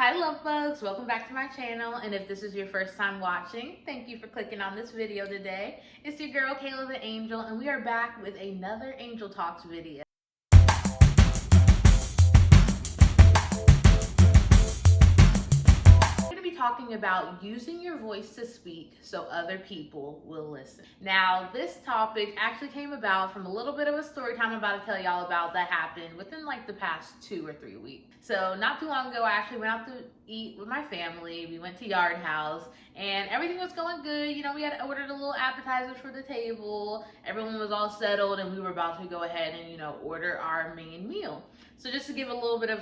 Hi love bugs, welcome back to my channel, and if this is your first time watching, thank you for clicking on this video today. It's your girl Kayla the Angel, and we are back with another Angel Talks video. Talking about using your voice to speak so other people will listen. Now, this topic actually came about from a little bit of a story time I'm about to tell y'all about that happened within like the past 2 or 3 weeks. So not too long ago, I actually went out to eat with my family. We went to Yard House and everything was going good. You know, we had ordered a little appetizer for the table. Everyone was all settled and we were about to go ahead and, order our main meal. So just to give a little bit of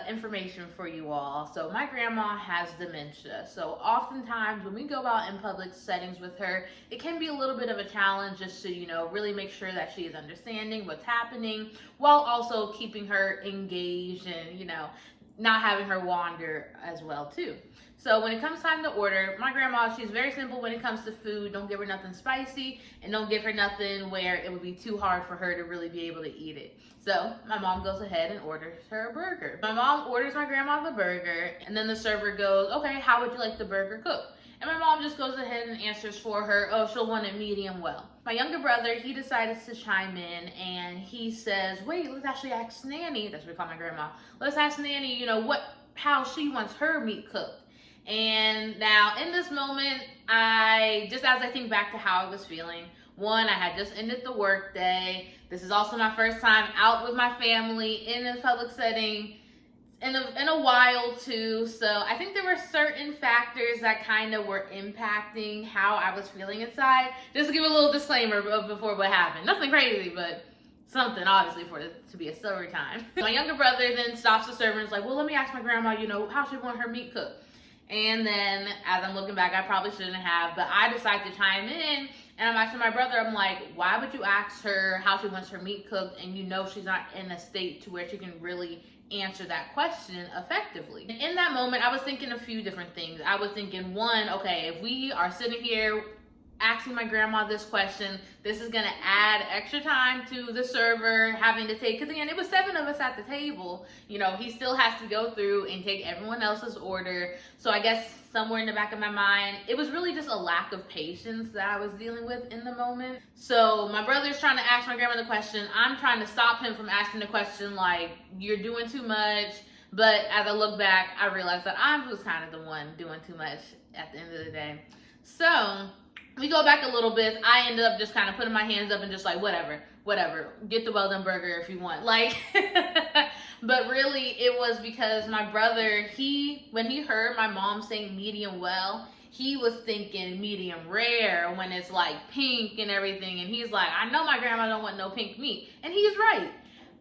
information for you all. So my grandma has dementia. So oftentimes when we go out in public settings with her, it can be a little bit of a challenge just to, really make sure that she is understanding what's happening while also keeping her engaged and, not having her wander as well too. So when it comes time to order, my grandma, she's very simple when it comes to food. Don't give her nothing spicy and don't give her nothing where it would be too hard for her to really be able to eat it. So my mom goes ahead and orders her a burger. My mom orders my grandma the burger and then the server goes, okay, how would you like the burger cooked? And my mom just goes ahead and answers for her, oh, she'll want it medium well. My younger brother, he decides to chime in and he says, wait, let's actually ask Nanny, that's what we call my grandma, let's ask Nanny, how she wants her meat cooked. And now in this moment, as I think back to how I was feeling, one, I had just ended the work day. This is also my first time out with my family in a public setting in a while too. So I think there were certain factors that kind of were impacting how I was feeling inside. Just to give a little disclaimer before what happened. Nothing crazy, but something obviously for it to be a story time. My younger brother then stops the server and is like, well, let me ask my grandma, how she want her meat cooked. And then as I'm looking back, I probably shouldn't have, but I decided to chime in and I'm asking my brother, I'm like, why would you ask her how she wants her meat cooked and she's not in a state to where she can really answer that question effectively? And in that moment, I was thinking a few different things. I was thinking, one, okay, if we are sitting here asking my grandma this question, this is gonna add extra time to the server having to take, because again, it was 7 of us at the table. He still has to go through and take everyone else's order. So I guess somewhere in the back of my mind, it was really just a lack of patience that I was dealing with in the moment. So my brother's trying to ask my grandma the question. I'm trying to stop him from asking the question like, you're doing too much. But as I look back, I realized that I was kind of the one doing too much at the end of the day. So we go back a little bit. I ended up just kind of putting my hands up and just like, whatever, get the well done burger if you want. But really it was because my brother, when he heard my mom saying medium well, he was thinking medium rare when it's like pink and everything. And he's like, I know my grandma don't want no pink meat. And he's right.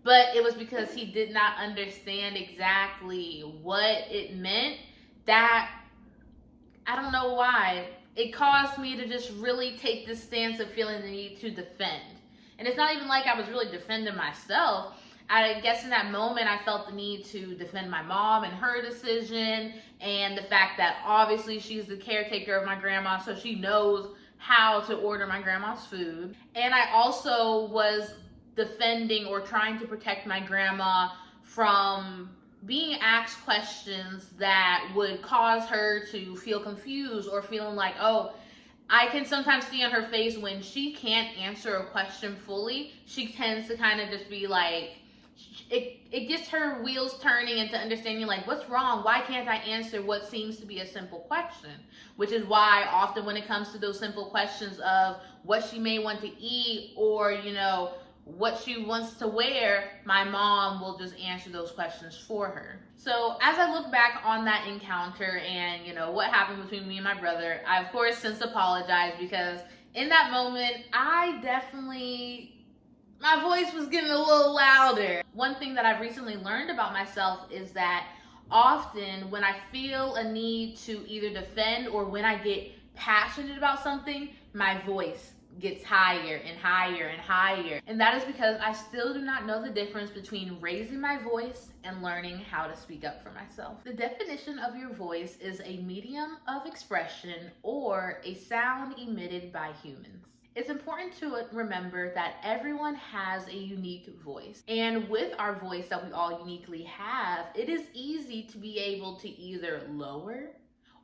But it was because he did not understand exactly what it meant that, I don't know why, it caused me to just really take this stance of feeling the need to defend. And it's not even like I was really defending myself. I guess in that moment, I felt the need to defend my mom and her decision and the fact that obviously she's the caretaker of my grandma, so she knows how to order my grandma's food. And I also was defending or trying to protect my grandma from being asked questions that would cause her to feel confused or feeling like, oh, I can sometimes see on her face when she can't answer a question fully, she tends to kind of just be like, it gets her wheels turning into understanding like, what's wrong? Why can't I answer what seems to be a simple question? Which is why often when it comes to those simple questions of what she may want to eat or, what she wants to wear, my mom will just answer those questions for her. So as I look back on that encounter and, what happened between me and my brother, I of course since apologized because in that moment, my voice was getting a little louder. One thing that I've recently learned about myself is that often when I feel a need to either defend or when I get passionate about something, my voice gets higher and higher and higher. And that is because I still do not know the difference between raising my voice and learning how to speak up for myself. The definition of your voice is a medium of expression or a sound emitted by humans. It's important to remember that everyone has a unique voice. And with our voice that we all uniquely have, it is easy to be able to either lower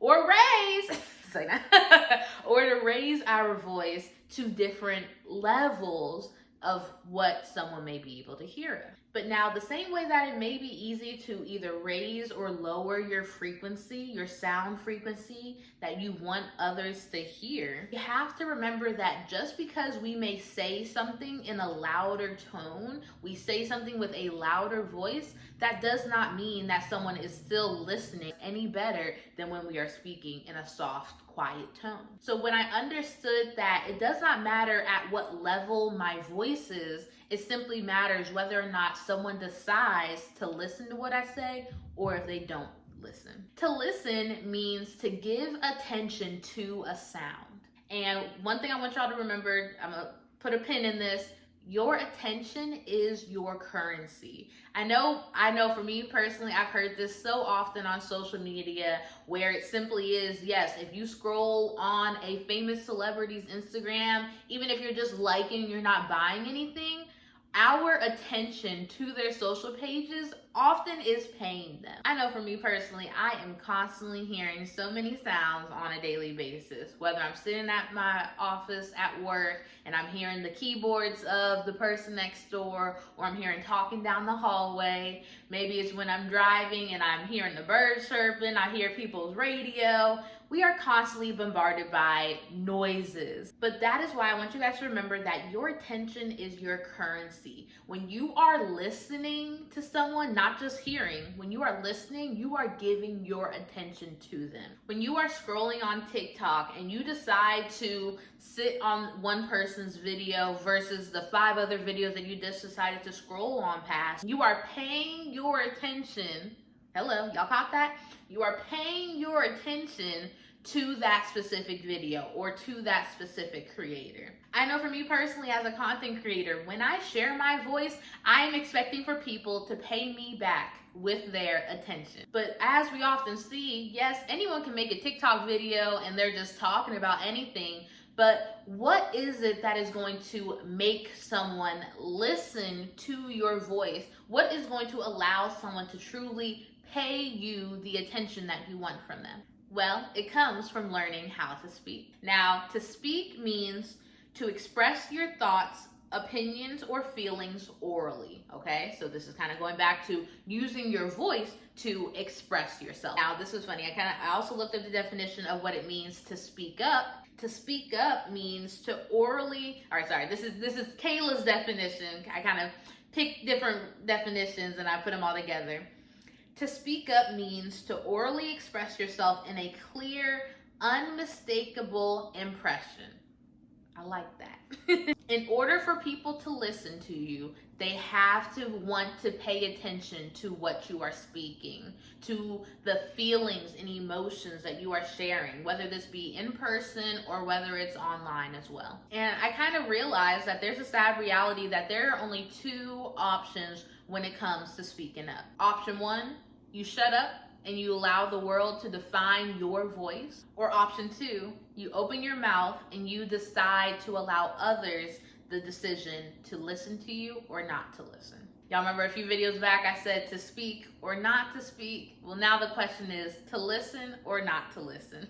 or raise, say that, or to raise our voice to different levels of what someone may be able to hear. But now, the same way that it may be easy to either raise or lower your frequency, your sound frequency that you want others to hear, you have to remember that just because we may say something in a louder tone, we say something with a louder voice, that does not mean that someone is still listening any better than when we are speaking in a soft, quiet tone. So when I understood that it does not matter at what level my voice is, it simply matters whether or not someone decides to listen to what I say or if they don't listen. To listen means to give attention to a sound. And one thing I want y'all to remember, I'm gonna put a pin in this, your attention is your currency. I know for me personally, I've heard this so often on social media where it simply is, yes, if you scroll on a famous celebrity's Instagram, even if you're just liking, you're not buying anything, our attention to their social pages often is paying them. I know for me personally, I am constantly hearing so many sounds on a daily basis, whether I'm sitting at my office at work and I'm hearing the keyboards of the person next door, or I'm hearing talking down the hallway. Maybe it's when I'm driving and I'm hearing the birds chirping, I hear people's radio. We are constantly bombarded by noises. But that is why I want you guys to remember that your attention is your currency. When you are listening to someone, not just hearing, when you are listening, you are giving your attention to them. When you are scrolling on TikTok and you decide to sit on one person's video versus the 5 other videos that you just decided to scroll on past, you are paying your attention. Hello, y'all caught that? You are paying your attention to that specific video or to that specific creator. I know for me personally as a content creator, when I share my voice, I am expecting for people to pay me back with their attention. But as we often see, yes, anyone can make a TikTok video and they're just talking about anything, but what is it that is going to make someone listen to your voice? What is going to allow someone to truly pay you the attention that you want from them? Well, it comes from learning how to speak. Now, to speak means to express your thoughts, opinions, or feelings orally, okay? So this is kind of going back to using your voice to express yourself. Now, this was funny. I also looked up the definition of what it means to speak up. To speak up means to orally, this is Kayla's definition. I kind of picked different definitions and I put them all together. To speak up means to orally express yourself in a clear, unmistakable impression. I like that. In order for people to listen to you, they have to want to pay attention to what you are speaking, to the feelings and emotions that you are sharing, whether this be in person or whether it's online as well. And I kind of realized that there's a sad reality that there are only 2 options when it comes to speaking up. Option 1, you shut up and you allow the world to define your voice. Or option 2, you open your mouth and you decide to allow others the decision to listen to you or not to listen. Y'all remember a few videos back I said to speak or not to speak? Well, now the question is to listen or not to listen.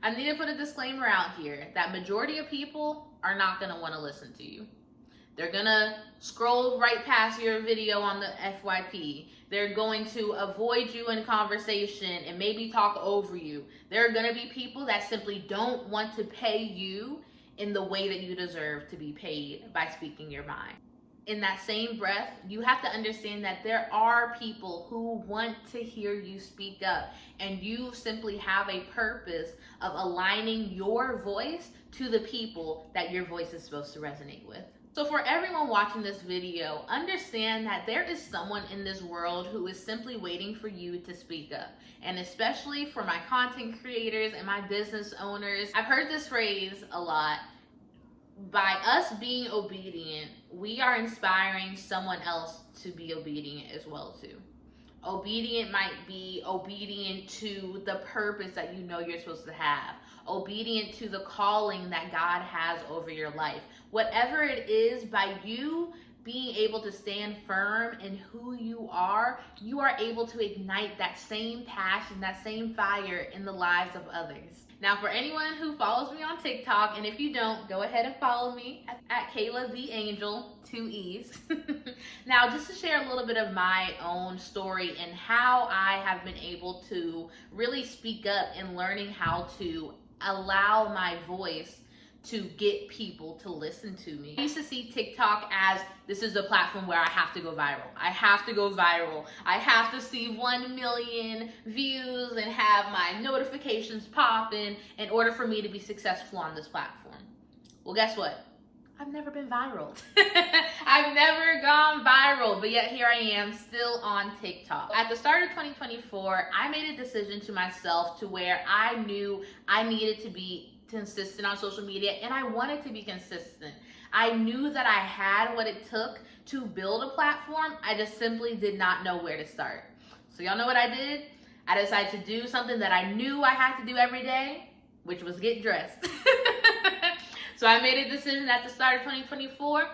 I need to put a disclaimer out here that majority of people are not gonna wanna listen to you. They're gonna scroll right past your video on the FYP. They're going to avoid you in conversation and maybe talk over you. There are gonna be people that simply don't want to pay you in the way that you deserve to be paid by speaking your mind. In that same breath, you have to understand that there are people who want to hear you speak up, and you simply have a purpose of aligning your voice to the people that your voice is supposed to resonate with. So for everyone watching this video, understand that there is someone in this world who is simply waiting for you to speak up. And especially for my content creators and my business owners, I've heard this phrase a lot. By us being obedient, we are inspiring someone else to be obedient as well too. Obedient might be obedient to the purpose that you know you're supposed to have. Obedient to the calling that God has over your life. Whatever it is, by you being able to stand firm in who you are able to ignite that same passion, that same fire in the lives of others. Now, for anyone who follows me on TikTok, and if you don't, go ahead and follow me at Kayla the Angel, 2 E's. Now, just to share a little bit of my own story and how I have been able to really speak up in learning how to allow my voice to get people to listen to me. I used to see TikTok as this is a platform where I have to go viral. I have to go viral. I have to see 1 million views and have my notifications popping in order for me to be successful on this platform. Well, guess what? I've never been viral. I've never gone viral, but yet here I am still on TikTok. At the start of 2024, I made a decision to myself to where I knew I needed to be consistent on social media, and I wanted to be consistent. I knew that I had what it took to build a platform. I just simply did not know where to start. So y'all know what I did? I decided to do something that I knew I had to do every day, which was get dressed. So I made a decision at the start of 2024.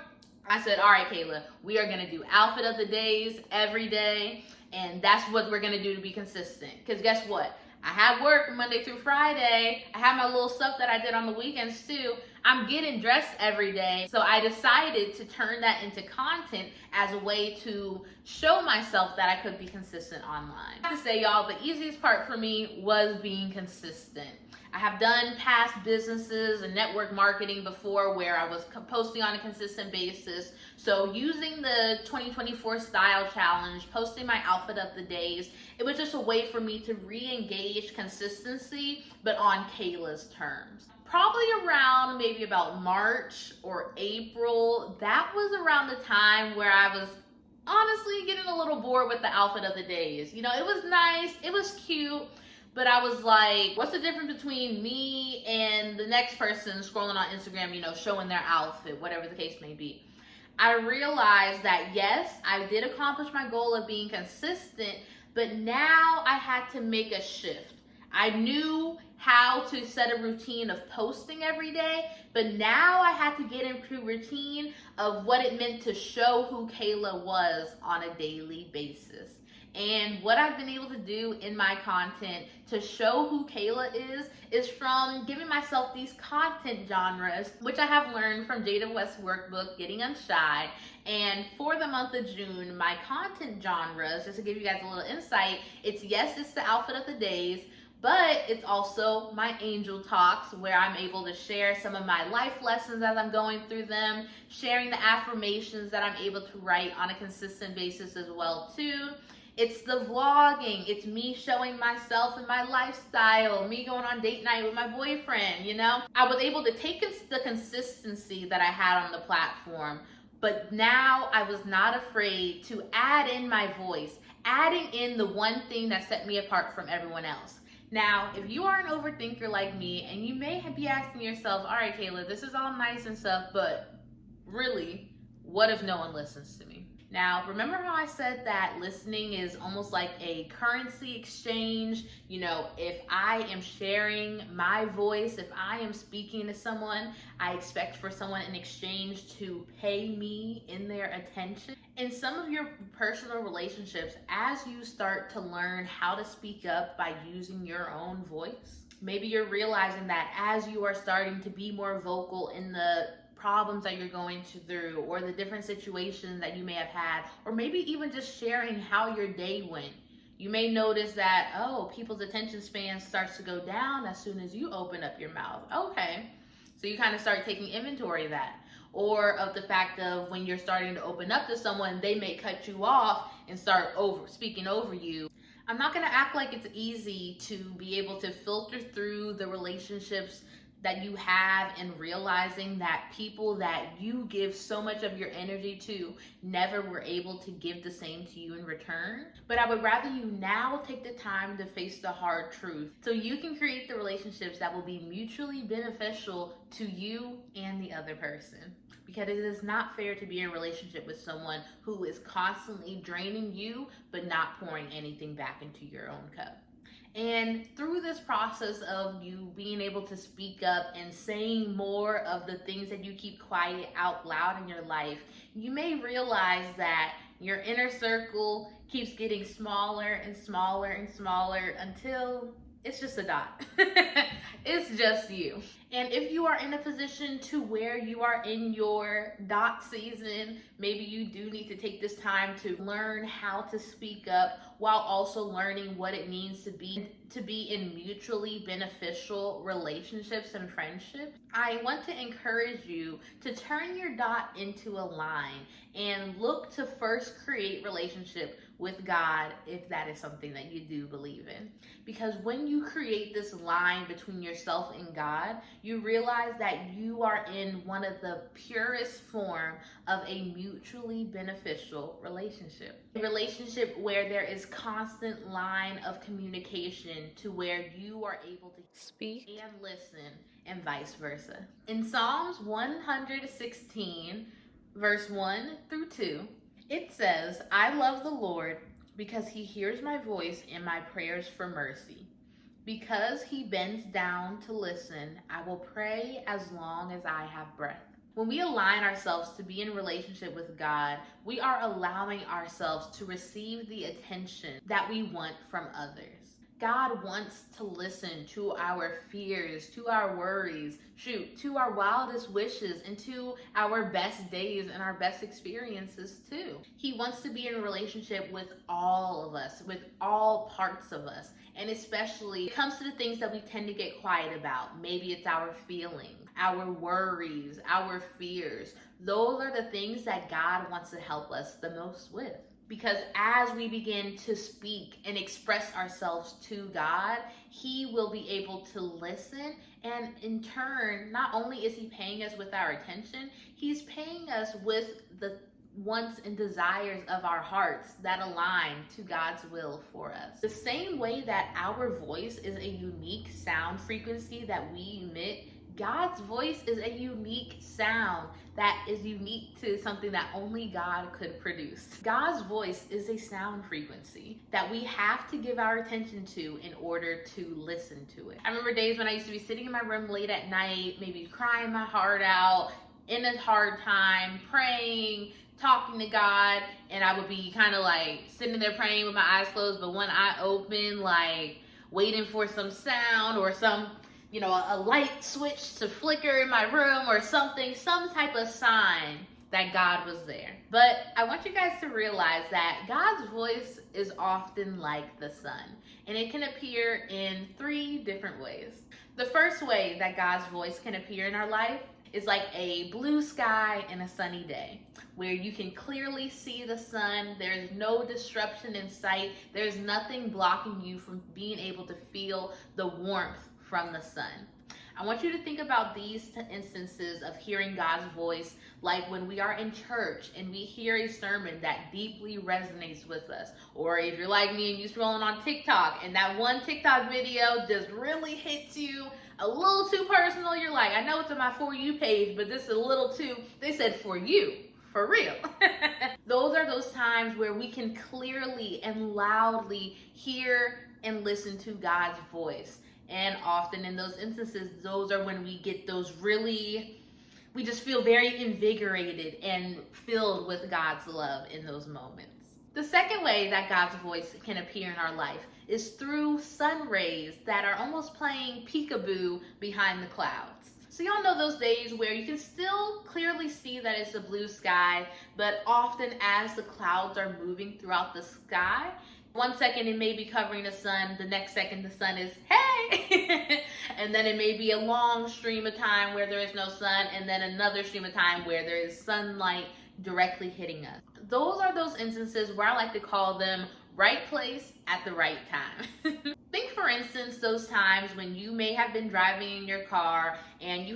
I said, all right, Kayla, we are gonna do outfit of the days every day, and that's what we're gonna do to be consistent. Because guess what? I have work Monday through Friday. I have my little stuff that I did on the weekends too. I'm getting dressed every day. So I decided to turn that into content as a way to show myself that I could be consistent online. I have to say, y'all, the easiest part for me was being consistent. I have done past businesses and network marketing before where I was posting on a consistent basis. So using the 2024 style challenge, posting my outfit of the days, it was just a way for me to re-engage consistency, but on Kayla's terms. Probably around maybe about March or April, that was around the time where I was honestly getting a little bored with the outfit of the days. You know, it was nice, it was cute, but I was like, what's the difference between me and the next person scrolling on Instagram, you know, showing their outfit, whatever the case may be. I realized that yes, I did accomplish my goal of being consistent, but now I had to make a shift. I knew how to set a routine of posting every day, but now I had to get into a routine of what it meant to show who Kayla was on a daily basis. And what I've been able to do in my content to show who Kayla is from giving myself these content genres, which I have learned from Jada West's workbook, Getting Unshy. And for the month of June, my content genres, just to give you guys a little insight, it's the outfit of the days, but it's also my angel talks where I'm able to share some of my life lessons as I'm going through them, sharing the affirmations that I'm able to write on a consistent basis as well too. It's the vlogging. It's me showing myself and my lifestyle, me going on date night with my boyfriend, you know? I was able to take the consistency that I had on the platform, but now I was not afraid to add in my voice, adding in the one thing that set me apart from everyone else. Now, if you are an overthinker like me, and you may be asking yourself, all right, Kayla, this is all nice and stuff, but really, what if no one listens to me? Now, remember how I said that listening is almost like a currency exchange? You know, if I am sharing my voice, if I am speaking to someone, I expect for someone in exchange to pay me in their attention. In some of your personal relationships, as you start to learn how to speak up by using your own voice, maybe you're realizing that as you are starting to be more vocal in the problems that you're going through or the different situations that you may have had, or maybe even just sharing how your day went. You may notice that, oh, people's attention span starts to go down as soon as you open up your mouth. Okay, so you kind of start taking inventory of that. Or of the fact of when you're starting to open up to someone, they may cut you off and start speaking over you. I'm not gonna act like it's easy to be able to filter through the relationships that you have and realizing that people that you give so much of your energy to never were able to give the same to you in return. But I would rather you now take the time to face the hard truth so you can create the relationships that will be mutually beneficial to you and the other person. because it is not fair to be in a relationship with someone who is constantly draining you but not pouring anything back into your own cup. And through this process of you being able to speak up and saying more of the things that you keep quiet out loud in your life, you may realize that your inner circle keeps getting smaller and smaller and smaller until it's just a dot. It's just you. And if you are in a position to where you are in your dot season, maybe you do need to take this time to learn how to speak up while also learning what it means to be in mutually beneficial relationships and friendships. I want to encourage you to turn your dot into a line and look to first create relationship with God if that is something that you do believe in. Because when you create this line between yourself and God, you realize that you are in one of the purest form of a mutually beneficial relationship. A relationship where there is constant line of communication to where you are able to speak and listen and vice versa. In Psalms 116, verse 1 through 2, it says, "I love the Lord because he hears my voice and my prayers for mercy. Because he bends down to listen, I will pray as long as I have breath." When we align ourselves to be in relationship with God, we are allowing ourselves to receive the attention that we want from others. God wants to listen to our fears, to our worries, to our wildest wishes, and to our best days and our best experiences too. He wants to be in a relationship with all of us, with all parts of us. And especially it comes to the things that we tend to get quiet about. Maybe it's our feelings, our worries, our fears. Those are the things that God wants to help us the most with. Because as we begin to speak and express ourselves to God, he will be able to listen. And in turn, not only is he paying us with our attention, he's paying us with the wants and desires of our hearts that align to God's will for us. The same way that our voice is a unique sound frequency that we emit, God's voice is a unique sound that is unique to something that only God could produce. God's voice is a sound frequency that we have to give our attention to in order to listen to it. I remember days when I used to be sitting in my room late at night, maybe crying my heart out, in a hard time, praying, talking to God, and I would be kind of like sitting there praying with my eyes closed, but one eye open, like waiting for some sound or some a light switch to flicker in my room or something, some type of sign that God was there. But I want you guys to realize that God's voice is often like the sun, and it can appear in 3 different ways. The first way that God's voice can appear in our life is like a blue sky and a sunny day, where you can clearly see the sun. There's no disruption in sight. There's nothing blocking you from being able to feel the warmth from the sun. I want you to think about these instances of hearing God's voice, like when we are in church and we hear a sermon that deeply resonates with us. Or if you're like me and you're scrolling on TikTok and that one TikTok video just really hits you a little too personal. You're like, I know it's on my For You page, but this is a little too, they said for you. For real. Those are those times where we can clearly and loudly hear and listen to God's voice. And often in those instances, those are when we get those we just feel very invigorated and filled with God's love in those moments. The second way that God's voice can appear in our life is through sun rays that are almost playing peekaboo behind the clouds. So y'all know those days where you can still clearly see that it's a blue sky, but often as the clouds are moving throughout the sky, one second it may be covering the sun, the next second the sun is, hey! And then it may be a long stream of time where there is no sun, and then another stream of time where there is sunlight directly hitting us. Those are those instances where I like to call them right place at the right time. Think, for instance, those times when you may have been driving in your car and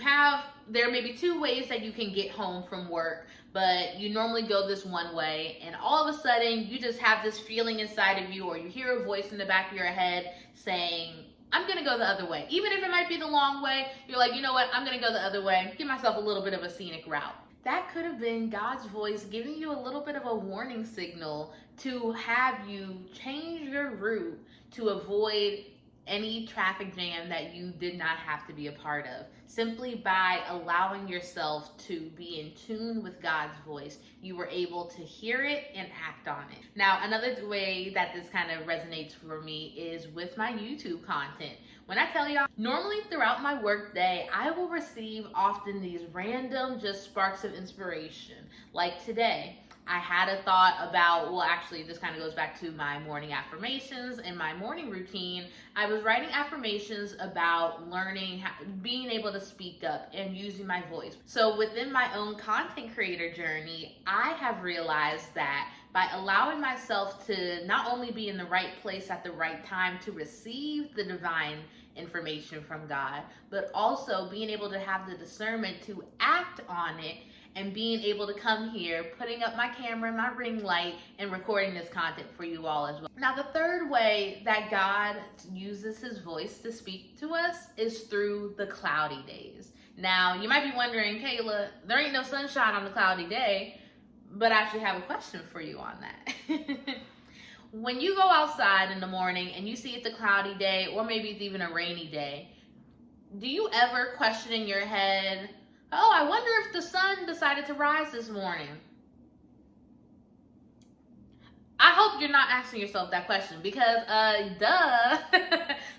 there may be 2 ways that you can get home from work, but you normally go this one way, and all of a sudden you just have this feeling inside of you, or you hear a voice in the back of your head saying, I'm gonna go the other way. Even if it might be the long way, you're like, you know what, I'm gonna go the other way, give myself a little bit of a scenic route. that could have been God's voice giving you a little bit of a warning signal to have you change your route to avoid any traffic jam that you did not have to be a part of. Simply by allowing yourself to be in tune with God's voice, you were able to hear it and act on it. Now, another way that this kind of resonates for me is with my YouTube content. When I tell y'all, normally throughout my work day, I will receive often these random just sparks of inspiration. Like today, I had a thought about, well, actually, this kind of goes back to my morning affirmations and my morning routine. I was writing affirmations about learning, being able to speak up and using my voice. So within my own content creator journey, I have realized that by allowing myself to not only be in the right place at the right time to receive the divine information from God, but also being able to have the discernment to act on it, and being able to come here, putting up my camera and my ring light and recording this content for you all as well. Now, the third way that God uses his voice to speak to us is through the cloudy days. Now, you might be wondering, Kayla, there ain't no sunshine on the cloudy day, but I actually have a question for you on that. When you go outside in the morning and you see it's a cloudy day, or maybe it's even a rainy day, do you ever question in your head, oh, I wonder if the sun decided to rise this morning? I hope you're not asking yourself that question because, duh,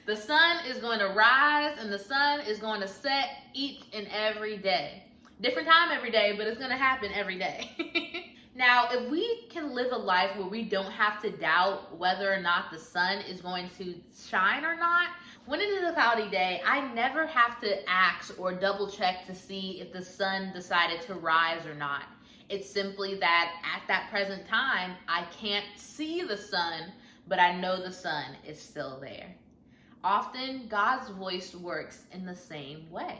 the sun is going to rise and the sun is going to set each and every day. Different time every day, but it's going to happen every day. Now, if we can live a life where we don't have to doubt whether or not the sun is going to shine or not, when it is a cloudy day, I never have to ask or double check to see if the sun decided to rise or not. It's simply that at that present time, I can't see the sun, but I know the sun is still there. Often, God's voice works in the same way.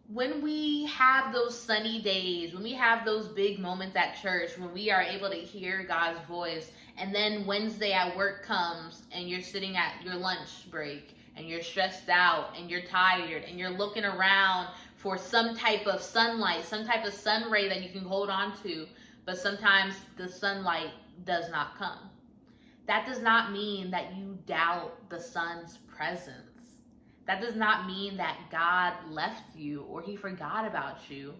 When we have those sunny days, when we have those big moments at church, when we are able to hear God's voice, and then Wednesday at work comes and you're sitting at your lunch break and you're stressed out and you're tired and you're looking around for some type of sunlight, some type of sun ray that you can hold on to, but sometimes the sunlight does not come. That does not mean that you doubt the sun's presence. That does not mean that God left you or he forgot about you.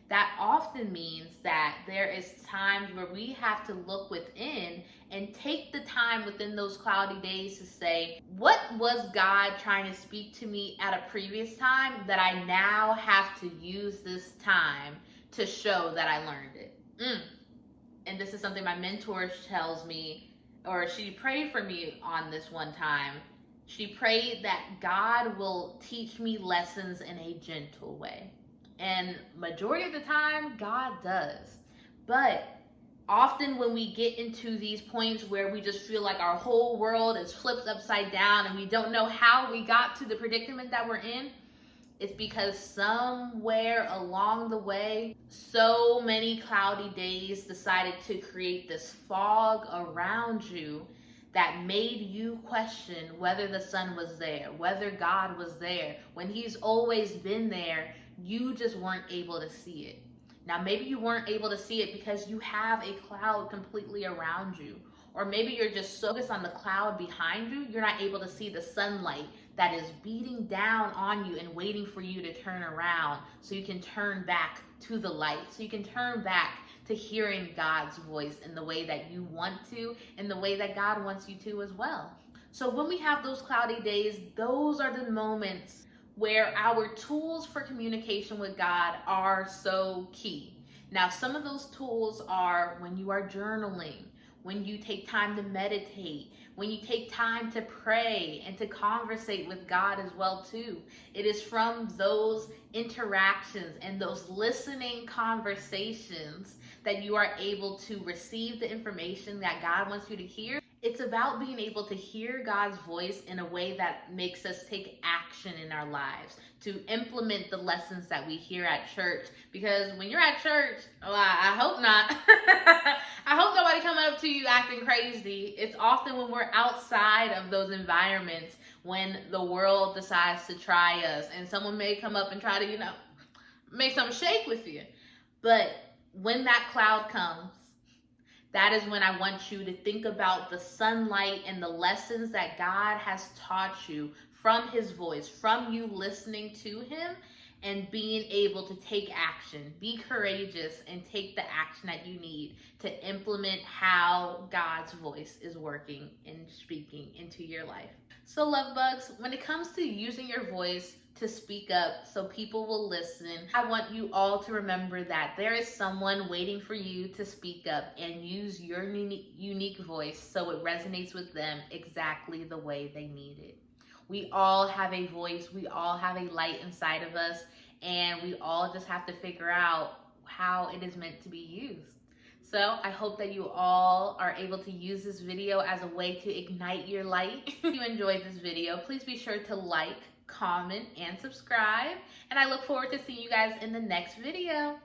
That often means that there is times where we have to look within and take the time within those cloudy days to say, what was God trying to speak to me at a previous time that I now have to use this time to show that I learned it? And this is something my mentor tells me, or she prayed for me on this one time. She prayed that God will teach me lessons in a gentle way. And majority of the time, God does. But often when we get into these points where we just feel like our whole world is flipped upside down and we don't know how we got to the predicament that we're in, it's because somewhere along the way, so many cloudy days decided to create this fog around you that made you question whether the sun was there, whether God was there. When he's always been there, you just weren't able to see it. Now, maybe you weren't able to see it because you have a cloud completely around you. Or maybe you're just so focused on the cloud behind you, you're not able to see the sunlight that is beating down on you and waiting for you to turn around so you can turn back to the light, so you can turn back to hearing God's voice in the way that you want to, in the way that God wants you to as well. So when we have those cloudy days, those are the moments where our tools for communication with God are so key. Now, some of those tools are when you are journaling, when you take time to meditate, when you take time to pray and to conversate with God as well too. It is from those interactions and those listening conversations that you are able to receive the information that God wants you to hear. It's about being able to hear God's voice in a way that makes us take action in our lives, to implement the lessons that we hear at church. Because when you're at church, well, I hope not. I hope nobody coming up to you acting crazy. It's often when we're outside of those environments when the world decides to try us, and someone may come up and try to, make some shake with you. But when that cloud comes, that is when I want you to think about the sunlight and the lessons that God has taught you from his voice, from you listening to him and being able to take action. Be courageous and take the action that you need to implement how God's voice is working and speaking into your life. So, love bugs, when it comes to using your voice to speak up so people will listen, I want you all to remember that there is someone waiting for you to speak up and use your unique voice so it resonates with them exactly the way they need it. We all have a voice, we all have a light inside of us, and we all just have to figure out how it is meant to be used. So I hope that you all are able to use this video as a way to ignite your light. If you enjoyed this video, please be sure to like, comment, and subscribe. And I look forward to seeing you guys in the next video.